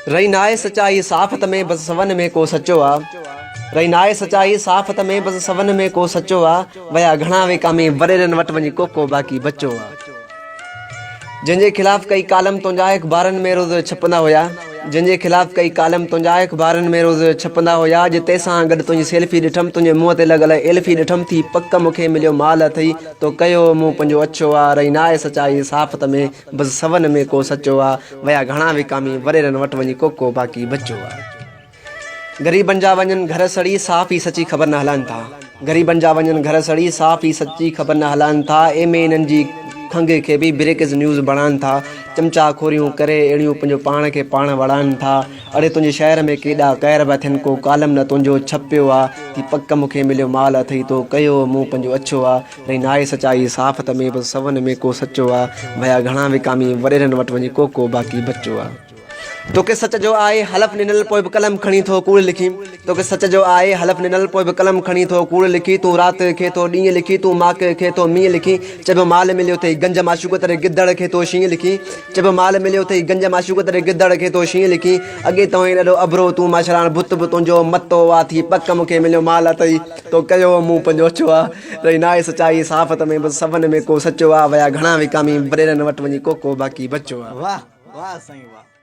रही नाए सचाई साफ़त में बस सवन में को सचो आ। रही नाए सचाई साफ़त में बस सवन में को सचो आ। वया घणा विकामी वरेरन वट वञी को बाक़ी बचो आ। जिनके खिलाफ़ कई कालम तुंहिंजा अख़बारनि में रोज़ छपंदा हुया। जिनके खिलाफ़ कई कालम तुंहिंजा अख़बारनि में रोज़ छपंदा हुया। अॼु तंहिंसां गॾु तुंहिंजी सेल्फी ॾिठमि, तुंहिंजे मुंहं ते लॻल एल्फी ॾिठमि थी पक मूंखे मिलियो माल अथई तो कयो मूं पंहिंजो अच्छो आ। रही नाए सचाई साफ़त में बसि सवन में को सचो आ। वया घणा विकामी वरेरनि वटि वञी को बाक़ी बचो आ। ग़रीबनि जा वञनि घर सड़ी साफ़ ई सची ख़बर न हलाइनि था। ग़रीबनि जा वञनि घर सड़ी साफ़ ई सची ख़बर न हलाइनि था। एमे इन्हनि जी खंघ के भी ब्रेकिज़ न्यूज़ बणाइनि था। चमचा खोरियूं करे अहिड़ियूं पंहिंजो पाण खे पाण वणाइनि था। अड़े तुंहिंजे शहर में केॾा कहर पिया थियनि, को कालम न तुंहिंजो छपियो आहे थी पक मूंखे मिलियो माल अथई तो कयो मूं पंहिंजो अच्छो आहे। रही नाए सचाई साफ़त में बसि सवन में को सचो आहे। भया घणा विकामी वरेरनि वटि वञी को बाक़ी बचो आहे। तोखे सच जो आहे हलफ ॾिनल पोइ बि कलम खणी थो कूड़ लिखी। तोखे सच जो आहे हलफ ॾिनल पोइ बि कलम खणी थो कूड़ लिखी। तूं राति खे थो ॾींहुं लिखी, तूं माक खे थो मींहुं लिखी। चइबो माल मिलियो अथई गंज माशूक तरे गिदड़ खे थो शींहुं लिखी। चइबो माल मिलियो अथई गंज माशूक तरे गिदड़ खे थो शींहुं लिखी। अॻे तव्हां ॾाढो अबरो तूं माशराण बुत बि तुंहिंजो मतो आहे थी पक मूंखे मिलियो माल अथई तो कयो मूं पंहिंजो अच्छो आहे। रही नाए सचाई साफ़त में बसि सवन में को सचो आहे। वया घणा विकामी वरेरनि वटि वञी को बाक़ी बचो आहे। वाह वाह साईं वाह।